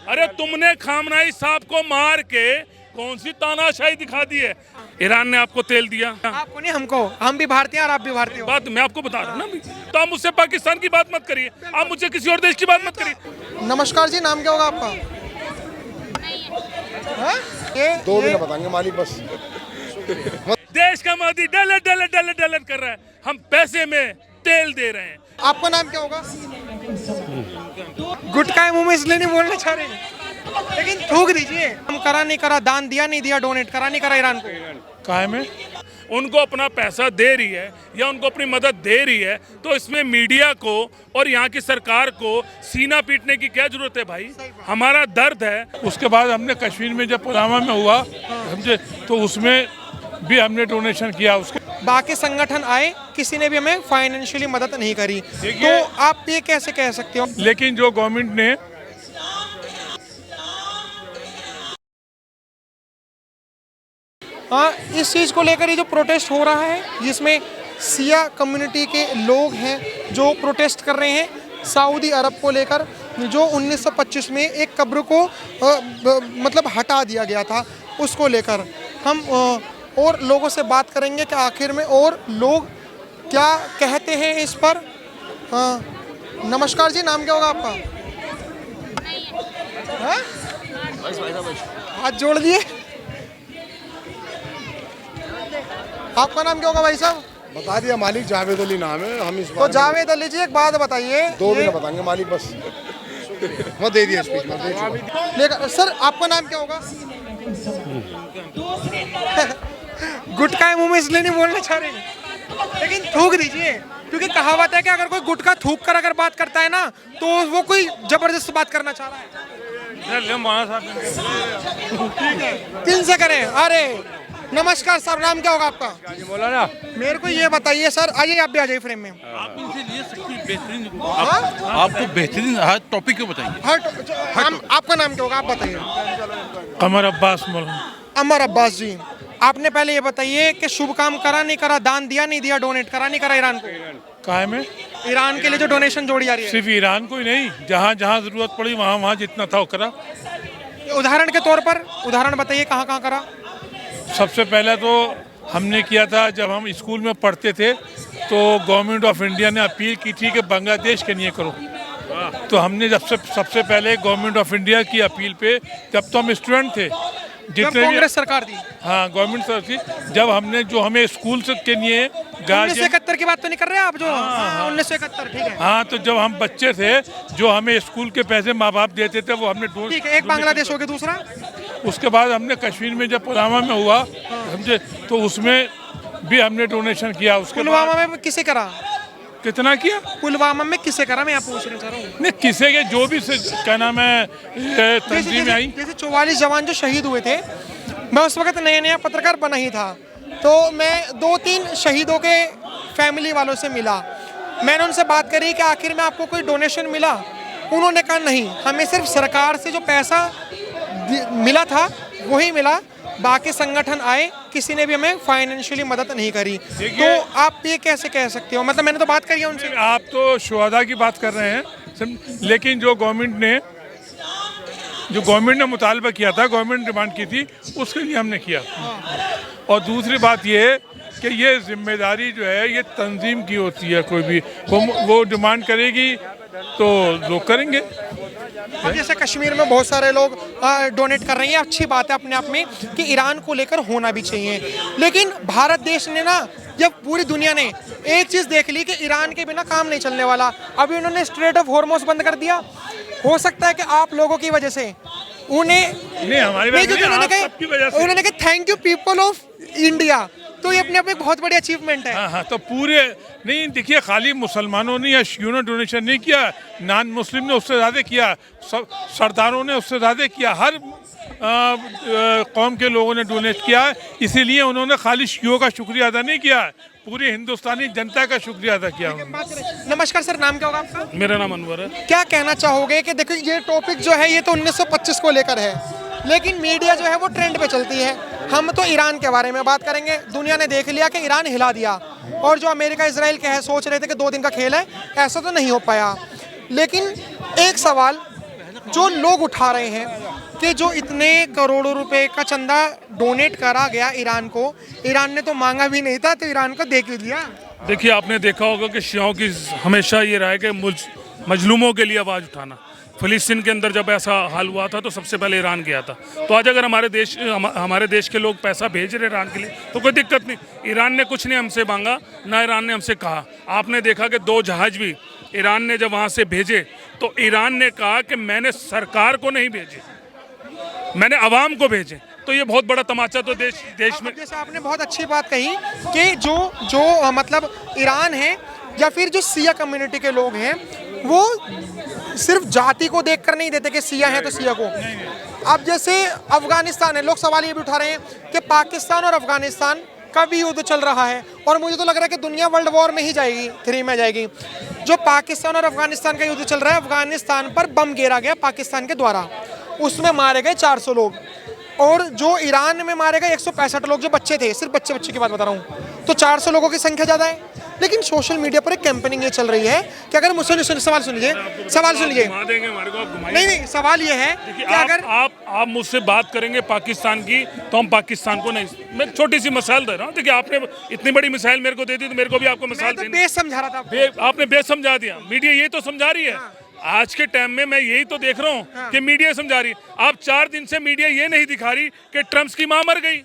अरे तुमने खामनाई साहब को मार के कौन सी तानाशाही दिखा दी है? ईरान ने आपको तेल दिया, आपको नहीं, हमको। हम भी भारतीय और आप भी भारतीय हो। बात मैं आपको बता रहा हूँ ना अभी। तो आप मुझसे पाकिस्तान की बात मत करिए, आप मुझसे किसी और देश की बात मत करिए। नमस्कार जी, नाम क्या होगा आपका? हाँ? दो दिन बताएंगे मालिक बस। देश का Modi dollar dollar dollar dollar कर रहा है, हम पैसे में तेल दे रहे हैं। आपका नाम क्या होगा? गुटखा मुंह में इसलिए नहीं बोलना चाह रहे, लेकिन थूक दीजिए। हम करा नहीं करा, दान दिया नहीं दिया, डोनेट करा नहीं करा ईरान को, काहे में उनको अपना पैसा दे रही है या उनको अपनी मदद दे रही है, तो इसमें मीडिया को और यहाँ की सरकार को सीना पीटने की क्या जरूरत है भाई? हमारा दर्द है। उसके बाद हमने कश्मीर में जब पुलवामा में हुआ समझे, तो उसमें भी हमने डोनेशन किया। उसके बाकी संगठन आए, किसी ने भी हमें फाइनेंशियली मदद नहीं करी। तो आप ये कैसे कह सकते हो? लेकिन जो गवर्नमेंट ने इस चीज़ को लेकर ये जो प्रोटेस्ट हो रहा है, जिसमें सिया कम्युनिटी के लोग हैं जो प्रोटेस्ट कर रहे हैं सऊदी अरब को लेकर, जो 1925 में एक कब्र को मतलब हटा दिया गया था, उसको लेकर हम और लोगों से बात करेंगे कि आखिर में और लोग क्या कहते हैं इस पर। नमस्कार जी, नाम क्या होगा आपका? हाँ? हाथ जोड़ दिए। आपका नाम क्या होगा भाई साहब? बता दिया मालिक, जावेद अली नाम है। हम इस तो जावेद अली जी, एक बात बताइए। दो दिन बताएंगे मालिक बस। मैं दे दिया स्पीच में, दे चुका। लेकिन सर, आपका नाम क्या होगा? गुटखा मुंह में इसलिए नहीं बोलना चाह रहे, लेकिन थूक दीजिए, क्योंकि कहावत है कि अगर कोई गुटखा थूक कर अगर बात करता है ना, तो वो कोई जबरदस्त बात करना चाह रहा है। किन से करें? अरे नमस्कार सर, नाम क्या होगा आपका? बोला ना, मेरे को ये बताइए सर, आइए आप भी आ जाइए फ्रेम में। आप इनसे लिए सकती बेहतरीन, आपको बेहतरीन हर टॉपिक क्यों बताइए? आपका नाम क्या होगा, आप बताइए। कमर अब्बास मौलाना। अमर अब्बास जी, आपने पहले ये बताइए कि शुभ काम करा नहीं करा, दान दिया नहीं दिया, डोनेट करा नहीं करा ईरान को? काहे में? ईरान के लिए जो डोनेशन जोड़ी जा रही है। सिर्फ ईरान को ही नहीं, जहाँ जहाँ जरूरत पड़ी वहाँ वहाँ जितना था वो करा। उदाहरण के तौर पर उदाहरण बताइए, कहाँ कहाँ करा? सबसे पहले तो हमने किया था जब हम स्कूल में पढ़ते थे, तो गवर्नमेंट ऑफ इंडिया ने अपील की थी कि बांग्लादेश के लिए करो। तो हमने जब सबसे पहले गवर्नमेंट ऑफ इंडिया की अपील पे, जब तो हम स्टूडेंट थे, जितने कांग्रेस सरकार थी, हाँ गवर्नमेंट सरकार थी, जब हमने जो हमें स्कूल के लिए 1971 की बात तो नहीं कर रहे आप? जो 1971, ठीक है। हाँ, तो जब हम बच्चे थे, जो हमें स्कूल के पैसे माँ बाप देते थे, वो हमने ठीक है। एक बांग्लादेश हो गया, दूसरा उसके बाद हमने कश्मीर में जब पुलवामा में हुआ समझे, तो उसमें भी हमने डोनेशन किया। उसके पुलवामा में किसे करा? कितना किया? पुलवामा में किसे करा, मैं आपको पूछना चाह रहा हूँ। नहीं, किसे के जो भी क्या नाम है तंजीम आई। जैसे 44 जवान जो शहीद हुए थे, मैं उस वक्त नया नया पत्रकार बना ही था, तो मैं 2-3 शहीदों के फैमिली वालों से मिला। मैंने उनसे बात करी कि आखिर में आपको कोई डोनेशन मिला? उन्होंने कहा नहीं, हमें सिर्फ सरकार से जो पैसा मिला था वही मिला, बाकी संगठन आए, किसी ने भी हमें फाइनेंशियली मदद नहीं करी। तो आप ये कैसे कह सकते हो? मतलब मैंने तो बात करी है उनसे। आप तो शुहदा की बात कर रहे हैं, लेकिन जो गवर्नमेंट ने मुतालबा किया था, गवर्नमेंट डिमांड की थी, उसके लिए हमने किया। और दूसरी बात ये है कि ये जिम्मेदारी जो है ये तंजीम की होती है। कोई भी वो डिमांड करेगी तो लोग करेंगे। जैसे कश्मीर में बहुत सारे लोग डोनेट कर रहे हैं, अच्छी बात है अपने आप में कि ईरान को लेकर होना भी चाहिए, लेकिन भारत देश ने ना, जब पूरी दुनिया ने एक चीज़ देख ली कि ईरान के बिना काम नहीं चलने वाला, अभी उन्होंने स्ट्रेट ऑफ हॉर्मोस बंद कर दिया। हो सकता है कि आप लोगों की वजह से उन्हें नहीं, हमारी वजह से, उन्होंने कहा thank you people of India, तो ये अपने आप में बहुत बड़ी अचीवमेंट है। हाँ, तो पूरे नहीं, देखिए, खाली मुसलमानों ने या शियों ने डोनेशन नहीं किया, नॉन मुस्लिम ने उससे ज़्यादा किया, सरदारों ने उससे ज़्यादा किया, हर कौम के लोगों ने डोनेट किया। इसीलिए उन्होंने खाली शियों का शुक्रिया अदा नहीं किया, पूरी हिंदुस्तानी जनता का शुक्रिया अदा किया। नमस्कार सर, नाम क्या होगा आपका? मेरा नाम अनवर है। क्या कहना चाहोगे कि देखो ये टॉपिक जो है ये तो 1925 को लेकर है, लेकिन मीडिया जो है वो ट्रेंड पे चलती है। हम तो ईरान के बारे में बात करेंगे। दुनिया ने देख लिया कि ईरान हिला दिया, और जो अमेरिका इसराइल के है सोच रहे थे कि 2 दिन का खेल है, ऐसा तो नहीं हो पाया। लेकिन एक सवाल, जो लोग उठा रहे हैं कि जो इतने करोड़ों रुपए का चंदा डोनेट करा गया ईरान को, ईरान ने तो मांगा भी नहीं था तो ईरान को दे क्यों दिया? देखिए, आपने देखा होगा कि शियाओं की हमेशा ये रहा है कि मजलूमों के लिए आवाज़ उठाना। फिलिस्तीन के अंदर जब ऐसा हाल हुआ था तो सबसे पहले ईरान गया था। तो आज अगर हमारे देश के लोग पैसा भेज रहे ईरान के लिए तो कोई दिक्कत नहीं। ईरान ने कुछ नहीं हमसे मांगा, ना ईरान ने हमसे कहा। आपने देखा कि 2 जहाज भी ईरान ने जब वहाँ से भेजे तो ईरान ने कहा कि मैंने सरकार को नहीं भेजे, मैंने अवाम को भेजे। तो ये बहुत बड़ा तमाचा तो देश में। जैसे आपने बहुत अच्छी बात कही कि जो मतलब ईरान है या फिर जो सिया कम्युनिटी के लोग हैं वो सिर्फ जाति को देखकर नहीं देते कि सिया है तो सिया को। अब जैसे अफगानिस्तान है, लोग सवाल ये भी उठा रहे हैं कि पाकिस्तान और अफगानिस्तान का भी युद्ध चल रहा है और मुझे तो लग रहा है कि दुनिया वर्ल्ड वॉर में ही जाएगी, 3 में जाएगी। जो पाकिस्तान और अफगानिस्तान का युद्ध चल रहा है, अफगानिस्तान पर बम गिरा गया पाकिस्तान के द्वारा, उसमें मारे गए 400 लोग, और जो ईरान में मारे गए 165 लोग जो बच्चे थे, सिर्फ बच्चे की बात बता रहा हूँ। तो 400 लोगों की संख्या ज़्यादा है। लेकिन सोशल मीडिया पर एक कैंपेनिंग ये चल रही है कि अगर मुझसे सवाल सुन लीजिए नहीं, सवाल ये है कि अगर आप मुझसे बात करेंगे पाकिस्तान की तो हम पाकिस्तान को नहीं। मैं छोटी सी मिसाल दे रहा हूँ। देखिए, आपने इतनी बड़ी मिसाइल मेरे को दे दी तो मेरे को भी आपको मिसाल देनी। बेस समझा रहा था, आपने बेस समझा दिया। मीडिया यही तो समझा रही है। आज के टाइम में मैं यही तो देख रहा हूँ कि मीडिया समझा रही है। आप 4 दिन से मीडिया ये नहीं दिखा रही कि ट्रम्प की माँ मर गई,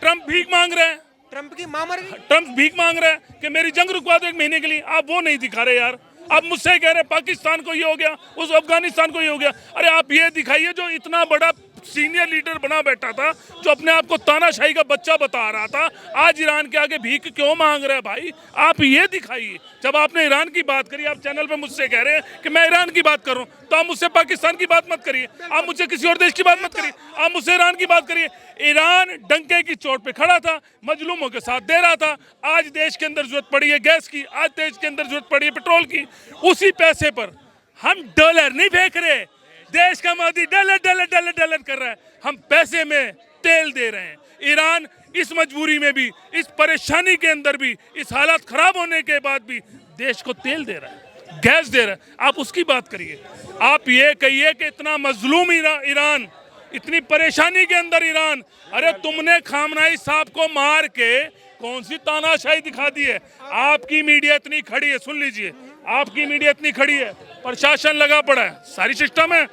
ट्रम्प भीख मांग रहे हैं, ट्रम्प की माँ मर गई, ट्रम्प भीख मांग रहा है कि मेरी जंग रुकवा दो 1 महीने के लिए। आप वो नहीं दिखा रहे यार। आप मुझसे कह रहे पाकिस्तान को ये हो गया, उस अफगानिस्तान को ये हो गया। अरे आप ये दिखाइए जो इतना बड़ा सीनियर लीडर बना बैठा था, जो अपने आप को तानाशाही का बच्चा बता रहा था, आज ईरान के आगे भीख क्यों मांग रहा है भाई? आप ये दिखाइए। जब आपने ईरान की बात करी, आप चैनल पे मुझसे कह रहे हैं कि मैं ईरान की बात करूं, तो आप मुझसे पाकिस्तान की बात मत करिए, आप मुझसे किसी और देश की बात मत करिए, आप मुझसे ईरान की बात करिए। ईरान डंके की चोट पे खड़ा था, मजलूमों के साथ दे रहा था। आज देश के अंदर जरूरत पड़ी है गैस की, आज देश के अंदर जरूरत पड़ी है पेट्रोल की। उसी पैसे पर हम डॉलर नहीं फेंक रहे। देश का Modi dollar dollar dollar dollar कर रहा है, हम पैसे में तेल दे रहे हैं। ईरान इस मजबूरी में भी, इस परेशानी के अंदर भी, इस हालात खराब होने के बाद भी देश को तेल दे रहा है, गैस दे रहा है। आप उसकी बात करिए। आप ये कहिए कि इतना मजलूम ईरान, इतनी परेशानी के अंदर ईरान। अरे तुमने खामनाई साहब को मार के कौन सी तानाशाही दिखा दी है? आपकी मीडिया इतनी खड़ी है, सुन लीजिए, आपकी मीडिया इतनी खड़ी है, प्रशासन लगा पड़ा है, सारी सिस्टम है।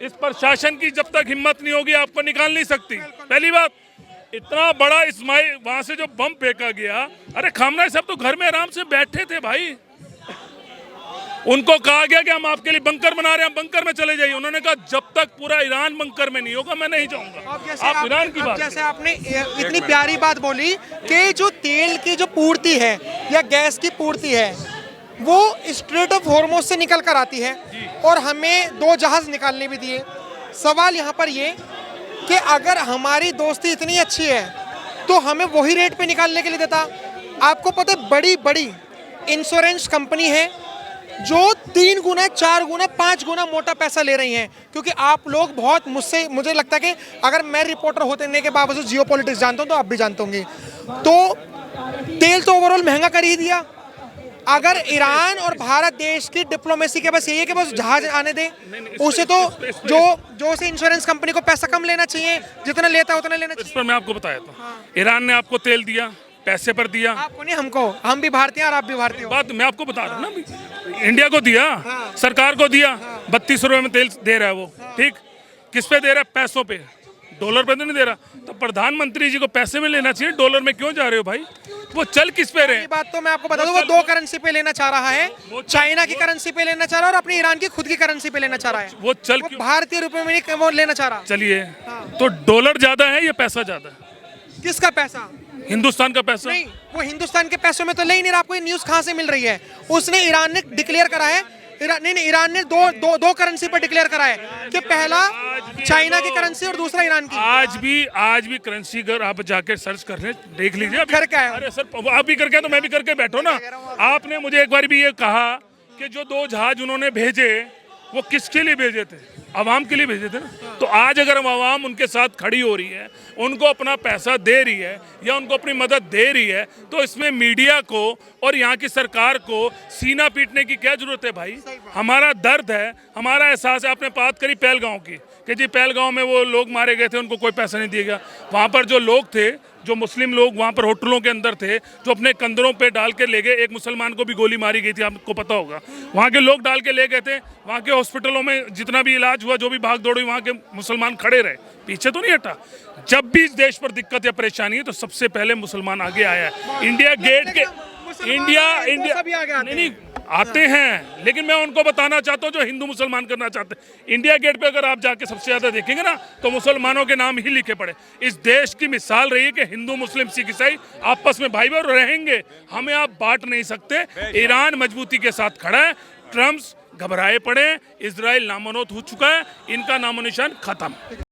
इस प्रशासन की जब तक हिम्मत नहीं होगी आपको निकाल नहीं सकती। पहली बात, इतना बड़ा इस्माइल वहां से जो बम फेंका गया, अरे खामनाई साहब तो घर में आराम से बैठे थे भाई। उनको कहा गया कि हम आपके लिए बंकर बना रहे हैं, बंकर में चले जाइए। उन्होंने कहा जब तक पूरा ईरान बंकर में नहीं होगा मैं नहीं जाऊंगा। आप ईरान की बात, जैसे आपने इतनी प्यारी बात बोली कि जो तेल की जो पूर्ति है या गैस की पूर्ति है वो स्ट्रेट ऑफ हॉर्मोज से निकल कर आती है और हमें 2 जहाज निकालने भी दिए। सवाल यहाँ पर ये कि अगर हमारी दोस्ती इतनी अच्छी है तो हमें वही रेट पे निकालने के लिए देता। आपको पता है बड़ी बड़ी इंश्योरेंस कंपनी है जो 3 गुना 4 गुना 5 गुना मोटा पैसा ले रही हैं, क्योंकि आप लोग बहुत मुझे लगता है कि अगर मैं रिपोर्टर होने के बावजूद जियो पॉलिटिक्स जानता हूँ तो आप भी जानते होंगे। तो तेल तो ओवरऑल महंगा कर ही दिया। अगर ईरान और भारत देश की डिप्लोमेसी के बस यही है कि बस जहाज आने दे, उसे तो जो से इंश्योरेंस कंपनी को पैसा कम लेना चाहिए, जितना लेता है उतना लेना चाहिए। इस पर मैं आपको बताया था, ईरान ने आपको तेल दिया, पैसे पर दिया। आपको नहीं, हमको, हम भी भारतीय और आप भी भारतीय हो। बात मैं आपको बता रहा हूँ ना, इंडिया को दिया, सरकार को दिया, 32 रुपए में तेल दे रहा है वो, ठीक। किस पे दे रहा है? पैसों पे, डॉलर पे तो नहीं दे रहा। तो प्रधानमंत्री जी को पैसे में लेना चाहिए, डॉलर में क्यों जा रहे हो भाई? वो चल किस पे रहे? बात तो मैं आपको बता दूं, वो 2 करेंसी पे लेना चाह रहा है, चाइना की करेंसी पे लेना चाह रहा है और अपनी ईरान की खुद की करेंसी पे लेना चाह रहा है। वो चल भारतीय रुपए में नहीं वो लेना चाह रहा। चलिए, तो डॉलर ज्यादा है या पैसा ज्यादा है? किसका पैसा? हिंदुस्तान का पैसा। नहीं, वो हिंदुस्तान के पैसों में तो ले ही नहीं रहा। आपको ये न्यूज़ कहाँ से मिल रही है? उसने, ईरान ने डिक्लेयर करा है, ईरान ने दो करेंसी पर डिक्लेयर करा है कि पहला चाइना की करेंसी और दूसरा ईरान की। आज भी करेंसी अगर आप जाकर सर्च कर रहे हैं, देख लीजिए। कर क्या है? अरे सर, आप भी करके तो मैं भी करके बैठो ना। आपने मुझे एक बार भी ये कहा कि जो 2 जहाज उन्होंने भेजे वो किसके लिए भेजे थे? आवाम के लिए भेजे थे ना। तो आज अगर आवाम उनके साथ खड़ी हो रही है, उनको अपना पैसा दे रही है या उनको अपनी मदद दे रही है, तो इसमें मीडिया को और यहाँ की सरकार को सीना पीटने की क्या जरूरत है भाई? हमारा दर्द है, हमारा एहसास है। आपने बात करी पहलगांव की कि जी पहलगांव में वो लोग मारे गए थे, उनको कोई पैसा नहीं दिया गया। वहाँ पर जो लोग थे, जो मुस्लिम लोग वहाँ पर होटलों के अंदर थे, जो अपने कंधों पे डाल के ले गए, एक मुसलमान को भी गोली मारी गई थी, आपको पता होगा। वहाँ के लोग डाल के ले गए थे, वहाँ के हॉस्पिटलों में जितना भी इलाज हुआ, जो भी भाग दौड़ हुई, वहाँ के मुसलमान खड़े रहे, पीछे तो नहीं हटा। जब भी इस देश पर दिक्कत या परेशानी है तो सबसे पहले मुसलमान आगे आया है। इंडिया गेट के नहीं आते हैं, लेकिन मैं उनको बताना चाहता हूँ जो हिंदू मुसलमान करना चाहते हैं, इंडिया गेट पे अगर आप जाके सबसे ज्यादा देखेंगे ना तो मुसलमानों के नाम ही लिखे पड़े। इस देश की मिसाल रही है कि हिंदू मुस्लिम सिख ईसाई आपस में भाई भाई रहेंगे, हमें आप बांट नहीं सकते। ईरान मजबूती के साथ खड़ा है, ट्रम्प घबराए पड़े, इजराइल नामोनोत हो चुका है, इनका नामो निशान खत्म।